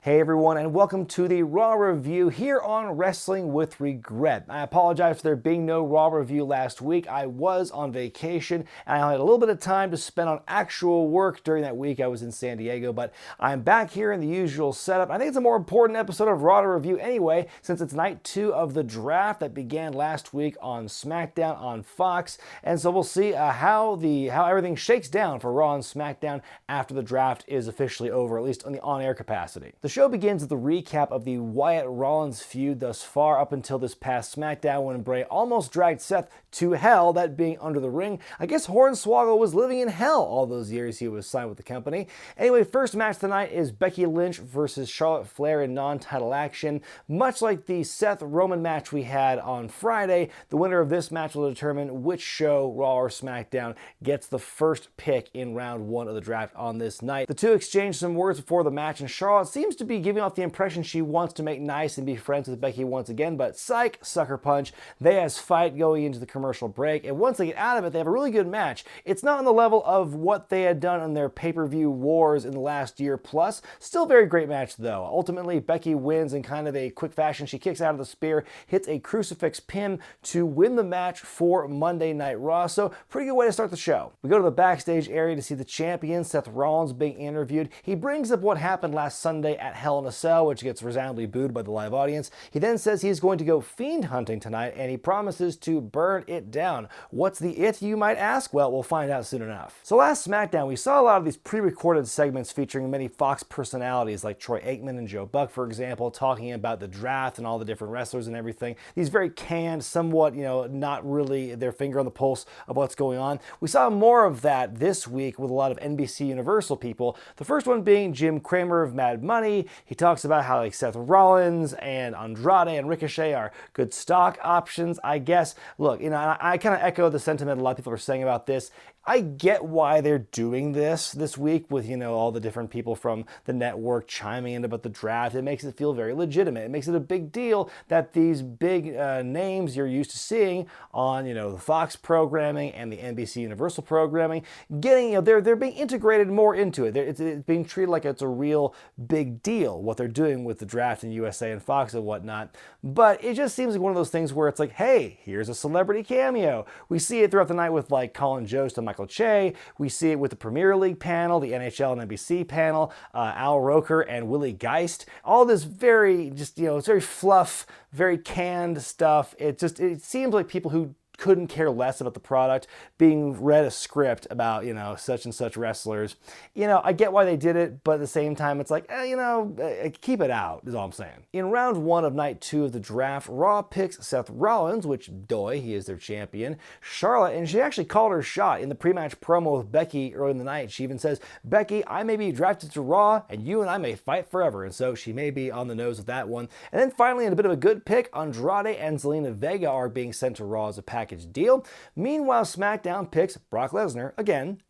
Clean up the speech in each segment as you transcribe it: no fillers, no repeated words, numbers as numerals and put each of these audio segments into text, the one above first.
Hey everyone, and welcome to the Raw review here on Wrestling with Regret. I apologize for there being no Raw review last week. I was on vacation and I had a little bit of time to spend on actual work during that week. I was in San Diego, but I'm back here in the usual setup. I think it's a more important episode of Raw to review anyway, since it's night 2 of the draft that began last week on Smackdown on Fox. And so we'll see how everything shakes down for Raw and Smackdown after the draft is officially over, at least on the on-air capacity. The show begins with a recap of the Wyatt-Rollins feud thus far up until this past Smackdown when Bray almost dragged Seth to hell, that being under the ring. I guess Hornswoggle was living in hell all those years he was signed with the company. Anyway, first match tonight is Becky Lynch versus Charlotte Flair in non-title action. Much like the Seth Roman match we had on Friday, the winner of this match will determine which show, Raw or Smackdown, gets the first pick in round 1 of the draft on this night. The two exchange some words before the match, and Charlotte seems to be giving off the impression she wants to make nice and be friends with Becky once again, but psych, sucker punch. They has fight going into the commercial break, and once they get out of it, they have a really good match. It's not on the level of what they had done on their pay-per-view wars in the last year plus. Still very great match though. Ultimately, Becky wins in kind of a quick fashion. She kicks out of the spear, hits a crucifix pin to win the match for Monday Night Raw, so pretty good way to start the show. We go to the backstage area to see the champion, Seth Rollins, being interviewed. He brings up what happened last Sunday at Hell in a Cell, which gets resoundingly booed by the live audience. He then says he's going to go fiend hunting tonight, and he promises to burn it down. What's the it, you might ask? Well, we'll find out soon enough. So last Smackdown, we saw a lot of these pre-recorded segments featuring many Fox personalities like Troy Aikman and Joe Buck, for example, talking about the draft and all the different wrestlers and everything. These very canned, somewhat, not really their finger on the pulse of what's going on. We saw more of that this week with a lot of NBC Universal people. The first one being Jim Cramer of Mad Money. He talks about how like Seth Rollins and Andrade and Ricochet are good stock options, I guess. Look, I kind of echo the sentiment a lot of people are saying about this. I get why they're doing this week with, all the different people from the network chiming in about the draft. It makes it feel very legitimate. It makes it a big deal that these big names you're used to seeing on, the Fox programming and the NBC Universal programming, they're being integrated more into it. It's being treated like it's a real big deal, what they're doing with the draft in USA and Fox and whatnot. But it just seems like one of those things where it's like, hey, here's a celebrity cameo. We see it throughout the night with like Colin Jost and Michael Che. We see it with the Premier League panel, the NHL and NBC panel, Al Roker and Willie Geist. All this very it's very fluff, very canned stuff. It seems like people who couldn't care less about the product being read a script about, such and such wrestlers. I get why they did it, but at the same time, it's like, keep it out, is all I'm saying. In round 1 of night 2 of the draft, Raw picks Seth Rollins, which, he is their champion, Charlotte, and she actually called her shot in the pre-match promo with Becky early in the night. She even says, Becky, I may be drafted to Raw, and you and I may fight forever, and so she may be on the nose with that one. And then finally, in a bit of a good pick, Andrade and Zelina Vega are being sent to Raw as a package deal. Meanwhile, Smackdown picks Brock Lesnar, again,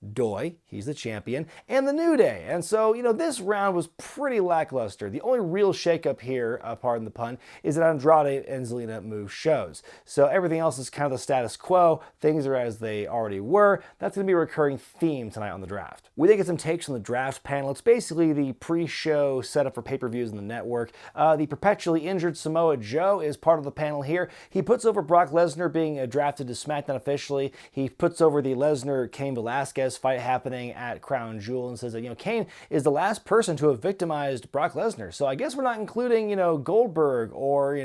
he's the champion, and the New Day. And so, this round was pretty lackluster. The only real shakeup here, pardon the pun, is that Andrade and Zelina move shows. So everything else is kind of the status quo. Things are as they already were. That's going to be a recurring theme tonight on the draft. We then get some takes from the draft panel. It's basically the pre-show setup for pay-per-views in the network. The perpetually injured Samoa Joe is part of the panel here. He puts over Brock Lesnar being drafted to SmackDown officially. He puts over the Lesnar-Cain Velasquez fight happening at Crown Jewel and says that, Cain is the last person to have victimized Brock Lesnar. So I guess we're not including, Goldberg or,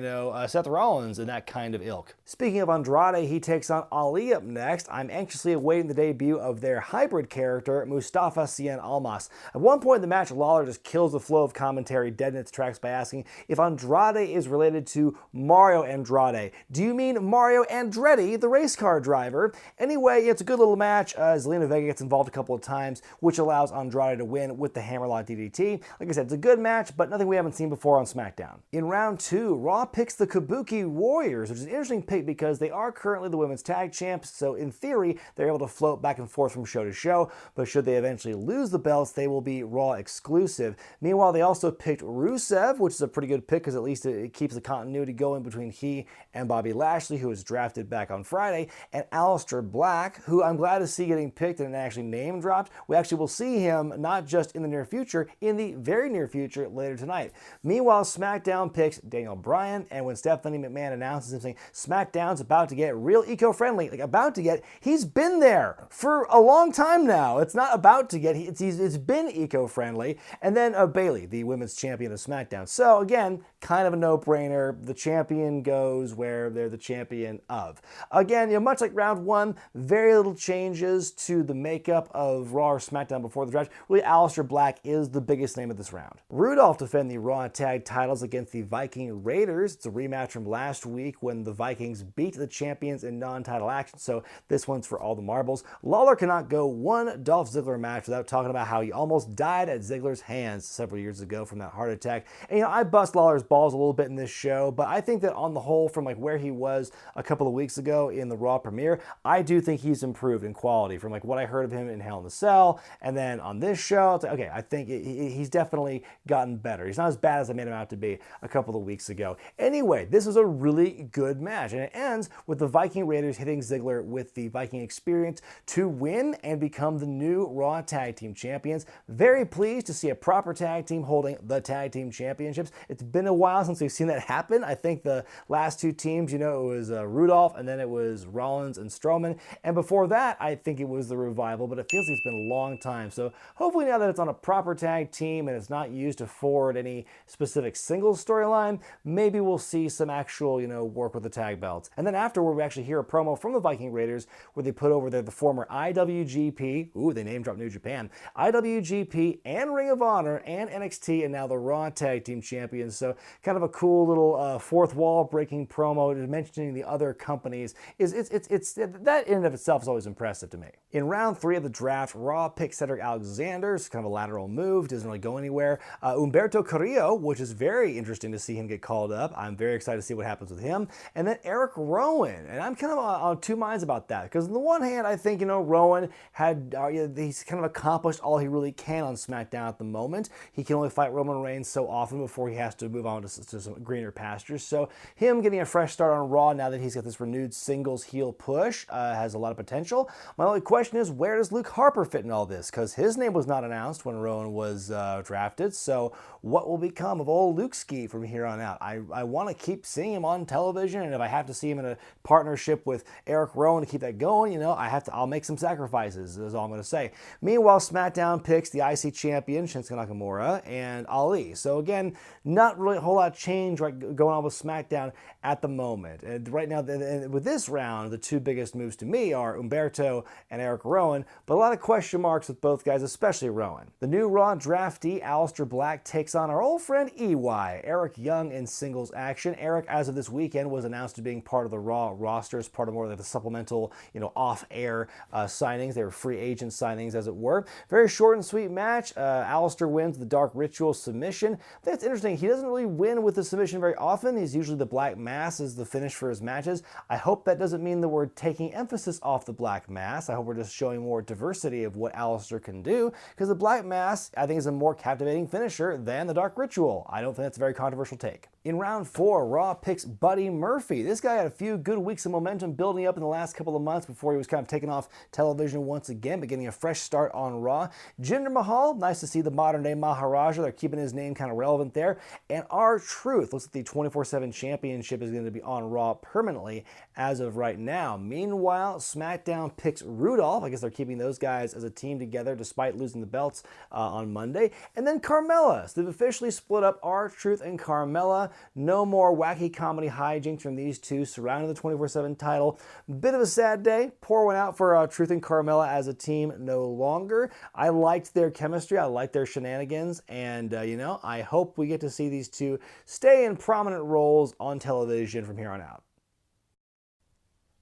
Seth Rollins in that kind of ilk. Speaking of Andrade, he takes on Ali up next. I'm anxiously awaiting the debut of their hybrid character, Mustafa Cien Almas. At one point in the match, Lawler just kills the flow of commentary dead in its tracks by asking if Andrade is related to Mario Andrade. Do you mean Mario Andretti, the race car driver? Anyway, it's a good little match. Zelina Vega gets involved a couple of times, which allows Andrade to win with the Hammerlock DDT. Like I said, it's a good match, but nothing we haven't seen before on SmackDown. In round 2, Raw picks the Kabuki Warriors, which is an interesting pick because they are currently the women's tag champs, so in theory, they're able to float back and forth from show to show, but should they eventually lose the belts, they will be Raw exclusive. Meanwhile, they also picked Rusev, which is a pretty good pick because at least it keeps the continuity going between he and Bobby Lashley, who was drafted back on on Friday, and Aleister Black, who I'm glad to see getting picked and actually name dropped. We actually will see him not just in the near future, in the very near future later tonight. Meanwhile, SmackDown picks Daniel Bryan, and when Stephanie McMahon announces him saying SmackDown's about to get real eco-friendly, like about to get, he's been there for a long time now. It's not about to get, it's been eco-friendly. And then Bayley, the women's champion of SmackDown. So again, kind of a no-brainer. The champion goes where they're the champion of. Again, much like round one, very little changes to the makeup of Raw or SmackDown before the draft. Really, Aleister Black is the biggest name of this round. Rudolph defend the Raw tag titles against the Viking Raiders. It's a rematch from last week when the Vikings beat the champions in non-title action, so this one's for all the marbles. Lawler cannot go one Dolph Ziggler match without talking about how he almost died at Ziggler's hands several years ago from that heart attack. And I bust Lawler's balls a little bit in this show, but I think that on the whole, from like where he was a couple of weeks ago in the Raw premiere, I do think he's improved in quality from like what I heard of him in Hell in a Cell, and then on this show, it's like, okay, I think he's definitely gotten better. He's not as bad as I made him out to be a couple of weeks ago. Anyway, this was a really good match, and it ends with the Viking Raiders hitting Ziggler with the Viking experience to win and become the new Raw Tag Team Champions. Very pleased to see a proper tag team holding the Tag Team Championships. It's been a while since we've seen that happen. I think the last two teams, it was Rudolph, and then it was Rollins and Strowman, and before that, I think it was the Revival, but it feels like it's been a long time. So hopefully now that it's on a proper tag team and it's not used to forward any specific singles storyline, maybe we'll see some actual, work with the tag belts. And then afterward, we actually hear a promo from the Viking Raiders where they put over there the former IWGP, they name dropped New Japan, IWGP and Ring of Honor and NXT, and now the Raw Tag Team Champions. So kind of a cool little fourth wall breaking promo, mentioning the other companies. It's that in and of itself is always impressive to me. In round 3 of the draft, Raw picks Cedric Alexander. It's kind of a lateral move, doesn't really go anywhere. Humberto Carrillo, which is very interesting to see him get called up. I'm very excited to see what happens with him. And then Eric Rowan, and I'm kind of on two minds about that, because on the one hand, I think, Rowan he's kind of accomplished all he really can on SmackDown at the moment. He can only fight Roman Reigns so often before he has to move on to some greener pastures. So him getting a fresh start on Raw now that he's got this renewed singles heel push has a lot of potential. My only question is, where does Luke Harper fit in all this? Because his name was not announced when Rowan was drafted, so what will become of old Luke Ski from here on out? I want to keep seeing him on television, and if I have to see him in a partnership with Eric Rowan to keep that going, I'll make some sacrifices, is all I'm going to say. Meanwhile, SmackDown picks the IC champion, Shinsuke Nakamura, and Ali. So again, not really a whole lot of change going on with SmackDown at the moment. And right now, with this round, the two biggest moves to me are Humberto and Eric Rowan, but a lot of question marks with both guys, especially Rowan. The new Raw draftee, Aleister Black, takes on our old friend EY, Eric Young, in singles action. Eric, as of this weekend, was announced to being part of the Raw roster as part of more of the supplemental, off-air signings. They were free agent signings, as it were. Very short and sweet match. Aleister wins the Dark Ritual submission. That's interesting. He doesn't really win with the submission very often. He's usually the Black Mass as the finish for his matches. I hope that doesn't mean that we're taking emphasis off the Black Mass. I hope we're just showing more diversity of what Aleister can do, because the Black Mass, I think, is a more captivating finisher than the Dark Ritual. I don't think that's a very controversial take. In round 4, Raw picks Buddy Murphy. This guy had a few good weeks of momentum building up in the last couple of months before he was kind of taken off television once again, but getting a fresh start on Raw. Jinder Mahal, nice to see the modern-day Maharaja. They're keeping his name kind of relevant there. And R-Truth, looks like the 24/7 championship is going to be on Raw permanently as of right now. Meanwhile, SmackDown picks Rudolph. I guess they're keeping those guys as a team together despite losing the belts on Monday. And then Carmella. So they've officially split up R-Truth and Carmella. No more wacky comedy hijinks from these two surrounding the 24/7 title. Bit of a sad day. Pour one out for Truth and Carmella as a team no longer. I liked their chemistry. I liked their shenanigans. And, I hope we get to see these two stay in prominent roles on television from here on out.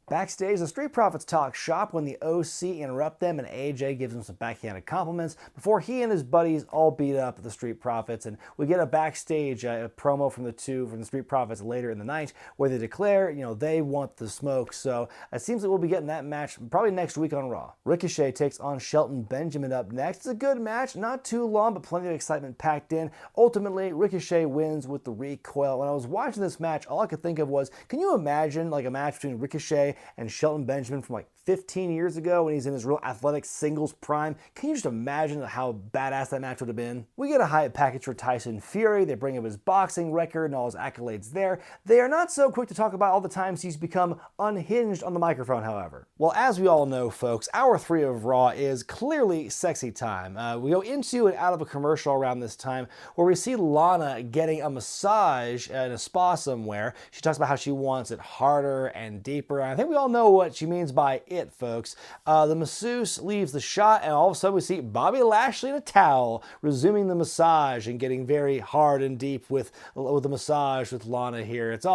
Backstage, the Street Profits talk shop when the OC interrupt them and AJ gives them some backhanded compliments before he and his buddies all beat up the Street Profits. And we get a backstage promo from the Street Profits later in the night where they declare, they want the smoke. So it seems that we'll be getting that match probably next week on Raw. Ricochet takes on Shelton Benjamin up next. It's a good match, not too long, but plenty of excitement packed in. Ultimately, Ricochet wins with the recoil. When I was watching this match, all I could think of was, can you imagine like a match between Ricochet Rey and Shelton Benjamin from like 15 years ago when he's in his real athletic singles prime. Can you just imagine how badass that match would have been? We get a hype package for Tyson Fury. They bring up his boxing record and all his accolades there. They are not so quick to talk about all the times he's become unhinged on the microphone, however. Well, as we all know, folks, hour 3 of Raw is clearly sexy time. We go into and out of a commercial around this time where we see Lana getting a massage at a spa somewhere. She talks about how she wants it harder and deeper. I think we all know what she means by it, folks. The masseuse leaves the shot, and all of a sudden we see Bobby Lashley in a towel resuming the massage and getting very hard and deep with the massage with Lana here. It's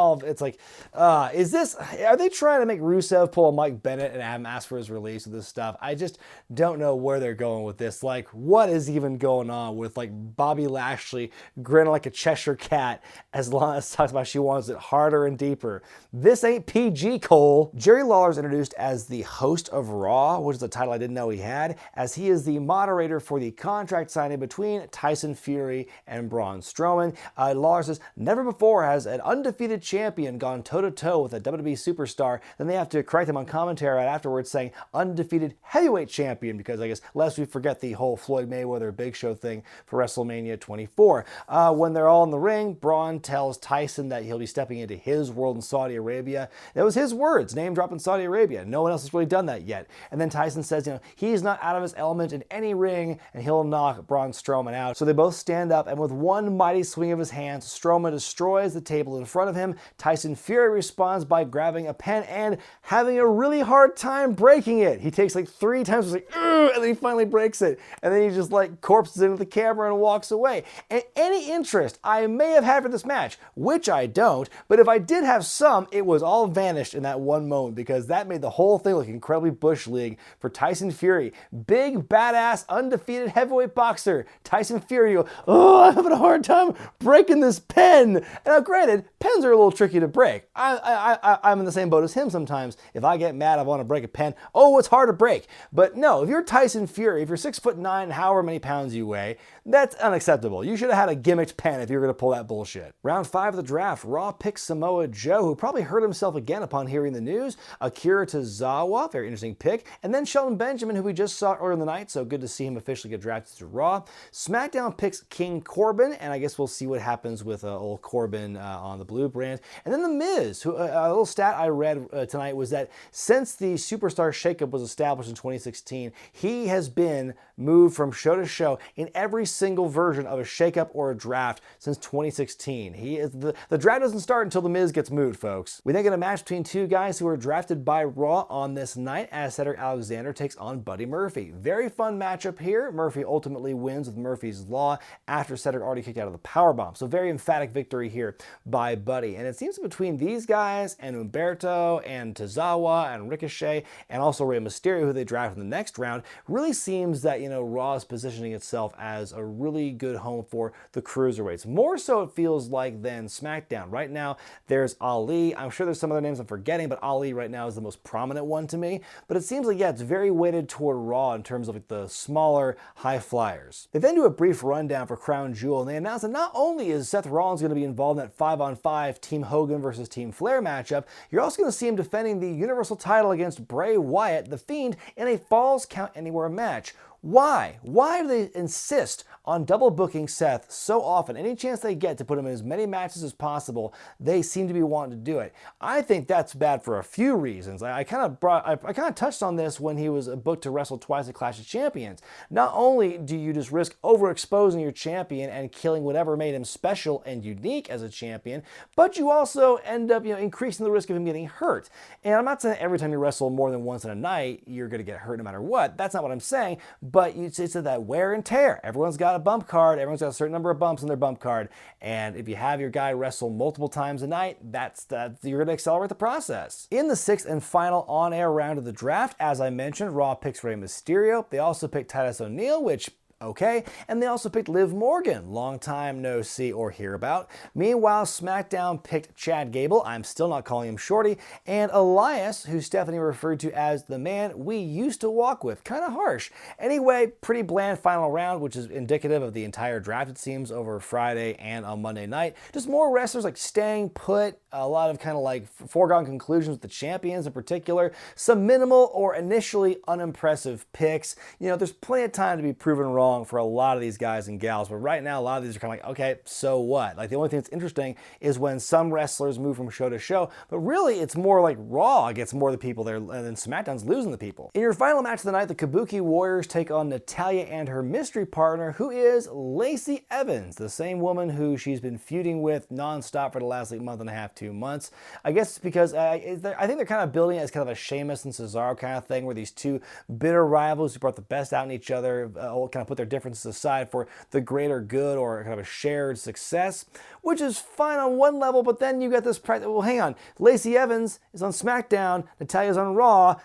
like, are they trying to make Rusev pull a Mike Bennett and have him ask for his release of this stuff? I just don't know where they're going with this. Like, what is even going on with like Bobby Lashley grinning like a Cheshire cat as Lana talks about she wants it harder and deeper? This ain't PG, Cole. Jerry Lawler's introduced as the host of Raw, which is a title I didn't know he had, as he is the moderator for the contract signing between Tyson Fury and Braun Strowman. Lawler says, never before has an undefeated champion gone toe-to-toe with a WWE superstar. Then they have to correct him on commentary right afterwards saying undefeated heavyweight champion, because I guess lest we forget the whole Floyd Mayweather Big Show thing for WrestleMania 24. When they're all in the ring, Braun tells Tyson that he'll be stepping into his world in Saudi Arabia. That was his words, name drop in Saudi Arabia. No one else has really done that yet. And then Tyson says, he's not out of his element in any ring and he'll knock Braun Strowman out. So they both stand up, and with one mighty swing of his hands, Strowman destroys the table in front of him. Tyson Fury responds by grabbing a pen and having a really hard time breaking it. He takes like 3 times, and then he finally breaks it. And then he just like corpses into the camera and walks away. And any interest I may have had for this match, which I don't, but if I did have some, it was all vanished in that one moment, because that made the whole thing look incredibly Bush League for Tyson Fury. Big, badass, undefeated heavyweight boxer. Tyson Fury go, I'm having a hard time breaking this pen. Now, granted, pens are a little tricky to break. I'm in the same boat as him sometimes. If I get mad, I want to break a pen. Oh, it's hard to break. But no, if you're Tyson Fury, if you're 6'9", however many pounds you weigh, that's unacceptable. You should have had a gimmicked pen if you were going to pull that bullshit. Round 5 of the draft, Raw picks Samoa Joe, who probably hurt himself again upon hearing the news. Akira Tozawa, very interesting pick. And then Shelton Benjamin, who we just saw earlier in the night, so good to see him officially get drafted to Raw. Smackdown picks King Corbin, and I guess we'll see what happens with old Corbin on the blue brand. And then The Miz, who a little stat I read tonight was that since the Superstar Shakeup was established in 2016, he has been moved from show to show in every single version of a shakeup or a draft since 2016. The draft doesn't start until The Miz gets moved, folks. We then get a match between 2 guys who were drafted by Raw on this night, as Cedric Alexander takes on Buddy Murphy. Very fun matchup here. Murphy ultimately wins with Murphy's Law after Cedric already kicked out of the powerbomb. So very emphatic victory here by Buddy. And it seems between these guys and Humberto and Tozawa and Ricochet and also Rey Mysterio, who they drafted in the next round, really seems that, Raw is positioning itself as a really good home for the cruiserweights. More so it feels like than SmackDown. Right now, there's Ali. I'm sure there's some other names I'm forgetting, but Ali right now is the most prominent one to me. But it seems like, it's very weighted toward Raw in terms of like the smaller high flyers. They then do a brief rundown for Crown Jewel, and they announce that not only is Seth Rollins going to be involved in that 5-on-5 Team Hogan versus Team Flair matchup, you're also going to see him defending the Universal title against Bray Wyatt, The Fiend, in a Falls Count Anywhere match. Why? Why do they insist on double booking Seth so often? Any chance they get to put him in as many matches as possible, they seem to be wanting to do it. I think that's bad for a few reasons. I kind of touched on this when he was booked to wrestle twice at Clash of Champions. Not only do you just risk overexposing your champion and killing whatever made him special and unique as a champion, but you also end up increasing the risk of him getting hurt. And I'm not saying every time you wrestle more than once in a night, you're going to get hurt no matter what. That's not what I'm saying. But it's that wear and tear. Everyone's got a bump card. Everyone's got a certain number of bumps in their bump card. And if you have your guy wrestle multiple times a night, you're going to accelerate the process. In the 6th and final on-air round of the draft, as I mentioned, Raw picks Rey Mysterio. They also picked Titus O'Neil, which Okay, and they also picked Liv Morgan, long time no see or hear about. Meanwhile, SmackDown picked Chad Gable, I'm still not calling him Shorty, and Elias, who Stephanie referred to as the man we used to walk with. Kind of harsh. Anyway, pretty bland final round, which is indicative of the entire draft, it seems, over Friday and on Monday night. Just more wrestlers like staying put, a lot of kind of like foregone conclusions with the champions in particular, some minimal or initially unimpressive picks. You know, there's plenty of time to be proven wrong for a lot of these guys and gals, but right now a lot of these are kind of like, okay, so what? Like the only thing that's interesting is when some wrestlers move from show to show, but really it's more like Raw gets more of the people there and then SmackDown's losing the people. In your final match of the night, the Kabuki Warriors take on Natalya and her mystery partner, who is Lacey Evans, the same woman who she's been feuding with nonstop for the last like month and a half, 2 months. I guess it's because I think they're kind of building it as kind of a Sheamus and Cesaro kind of thing, where these two bitter rivals who brought the best out in each other kind of put their differences aside for the greater good or kind of a shared success, which is fine on one level, but then you get this, well, hang on, Lacey Evans is on SmackDown, Natalya's on Raw,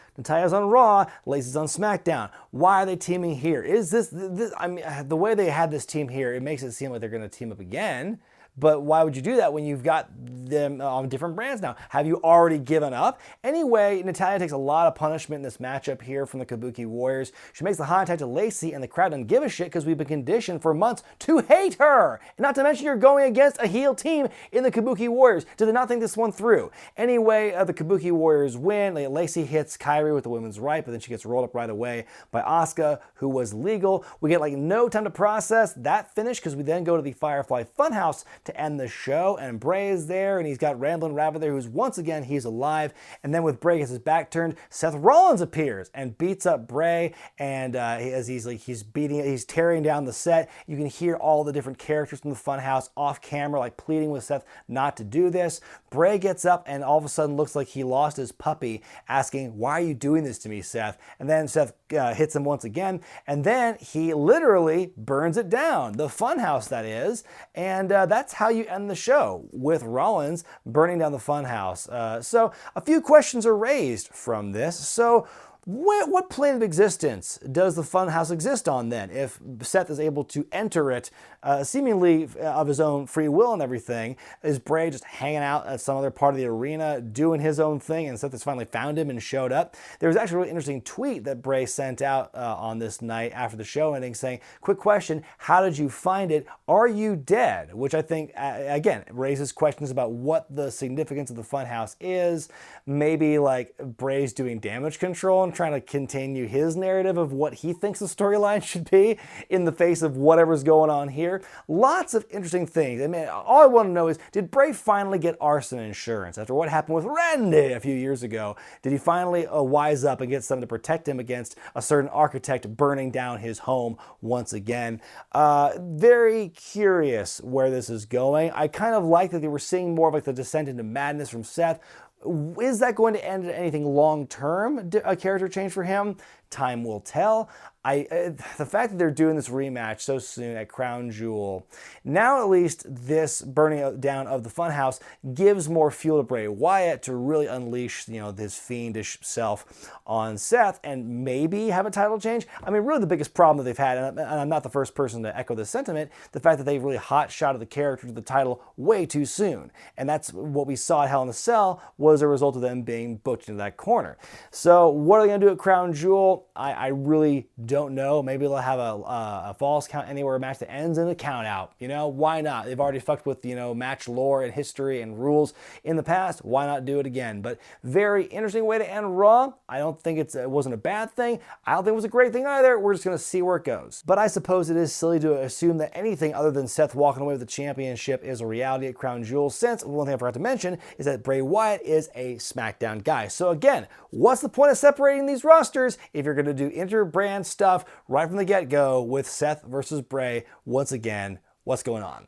Lacey's on SmackDown. Why are they teaming here? Is this, I mean, the way they had this team here, it makes it seem like they're going to team up again. But why would you do that when you've got them on different brands now? Have you already given up? Anyway, Natalya takes a lot of punishment in this matchup here from the Kabuki Warriors. She makes the high attack to Lacey, and the crowd doesn't give a shit because we've been conditioned for months to hate her. And not to mention you're going against a heel team in the Kabuki Warriors. Did they not think this one through? Anyway, the Kabuki Warriors win. Lacey hits Kyrie with the women's right, but then she gets rolled up right away by Asuka, who was legal. We get like no time to process that finish because we then go to the Firefly Funhouse to end the show, and Bray is there, and he's got Ramblin' Rabbit there, who's once again, he's alive. And then with Bray gets his back turned, Seth Rollins appears and beats up Bray, and as he's tearing down the set, you can hear all the different characters from the Funhouse off camera, like pleading with Seth not to do this. Bray gets up and all of a sudden looks like he lost his puppy, asking, "Why are you doing this to me, Seth?" And then Seth hits him once again, and then he literally burns it down, the Funhouse that is, and that's how you end the show, with Rollins burning down the Funhouse. So a few questions are raised from this. So what plane of existence does the Funhouse exist on then, if Seth is able to enter it seemingly of his own free will and everything? Is Bray just hanging out at some other part of the arena doing his own thing, and Seth has finally found him and showed up? There was actually a really interesting tweet that Bray sent out on this night after the show ending saying, "Quick question, how did you find it? Are you dead?" Which I think, again, raises questions about what the significance of the Funhouse is. Maybe like Bray's doing damage control and trying to continue his narrative of what he thinks the storyline should be in the face of whatever's going on here. Lots of interesting things. I mean, all I want to know is, did Bray finally get arson insurance after what happened with Randy a few years ago? Did he finally wise up and get something to protect him against a certain architect burning down his home once again? Very curious where this is going. I kind of like that they were seeing more of like the descent into madness from Seth. Is that going to end in anything long-term, a character change for him? Time will tell. The fact that they're doing this rematch so soon at Crown Jewel, now at least this burning down of the Funhouse gives more fuel to Bray Wyatt to really unleash, his fiendish self on Seth and maybe have a title change. I mean, really the biggest problem that they've had, and I'm not the first person to echo this sentiment, the fact that they really hot-shotted the character to the title way too soon. And that's what we saw at Hell in a Cell, was a result of them being booked into that corner. So what are they going to do at Crown Jewel? I really don't know. Maybe they'll have a Falls Count Anywhere match that ends in a count out. Why not? They've already fucked with, match lore and history and rules in the past. Why not do it again? But very interesting way to end Raw. I don't think it wasn't a bad thing. I don't think it was a great thing either. We're just going to see where it goes. But I suppose it is silly to assume that anything other than Seth walking away with the championship is a reality at Crown Jewel, since one thing I forgot to mention is that Bray Wyatt is a SmackDown guy. So again, what's the point of separating these rosters if you're going to do inter-brand stuff right from the get-go with Seth versus Bray? Once again, what's going on?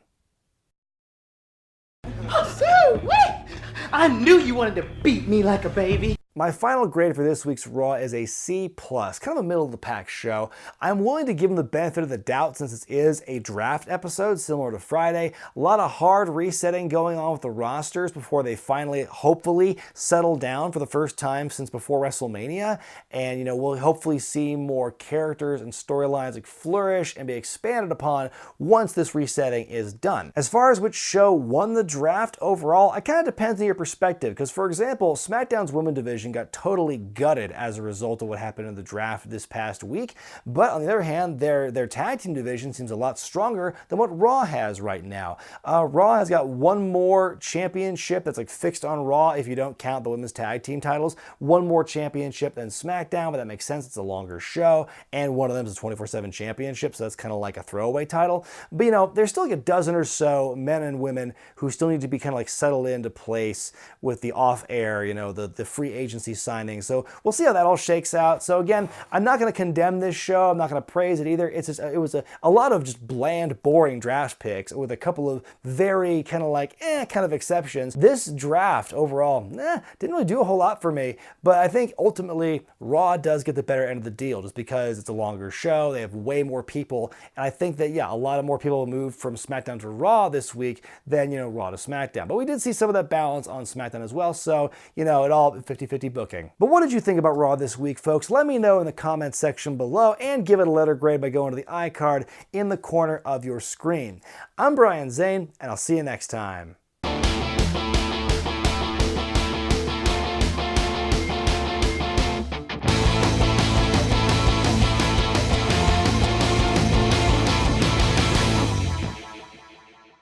Oh, so, wait! I knew you wanted to beat me like a baby. My final grade for this week's Raw is a C+, kind of a middle-of-the-pack show. I'm willing to give them the benefit of the doubt since this is a draft episode, similar to Friday. A lot of hard resetting going on with the rosters before they finally, hopefully, settle down for the first time since before WrestleMania. And, we'll hopefully see more characters and storylines like flourish and be expanded upon once this resetting is done. As far as which show won the draft overall, it kind of depends on your perspective. Because, for example, SmackDown's women's division got totally gutted as a result of what happened in the draft this past week. But on the other hand, their tag team division seems a lot stronger than what Raw has right now. Raw has got one more championship that's like fixed on Raw if you don't count the women's tag team titles. One more championship than SmackDown, but that makes sense. It's a longer show. And one of them is a 24/7 championship, so that's kind of like a throwaway title. But there's still like a dozen or so men and women who still need to be kind of like settled into place with the off-air, the free agency signing. So we'll see how that all shakes out. So again, I'm not going to condemn this show. I'm not going to praise it either. It's just, it was a lot of just bland, boring draft picks with a couple of very kind of like, kind of exceptions. This draft overall, didn't really do a whole lot for me. But I think ultimately Raw does get the better end of the deal just because it's a longer show. They have way more people. And I think that, a lot of more people moved from SmackDown to Raw this week than, Raw to SmackDown. But we did see some of that balance on SmackDown as well. So, it all 50-50 booking. But what did you think about Raw this week, folks? Let me know in the comments section below and give it a letter grade by going to the iCard in the corner of your screen. I'm Brian Zane, and I'll see you next time.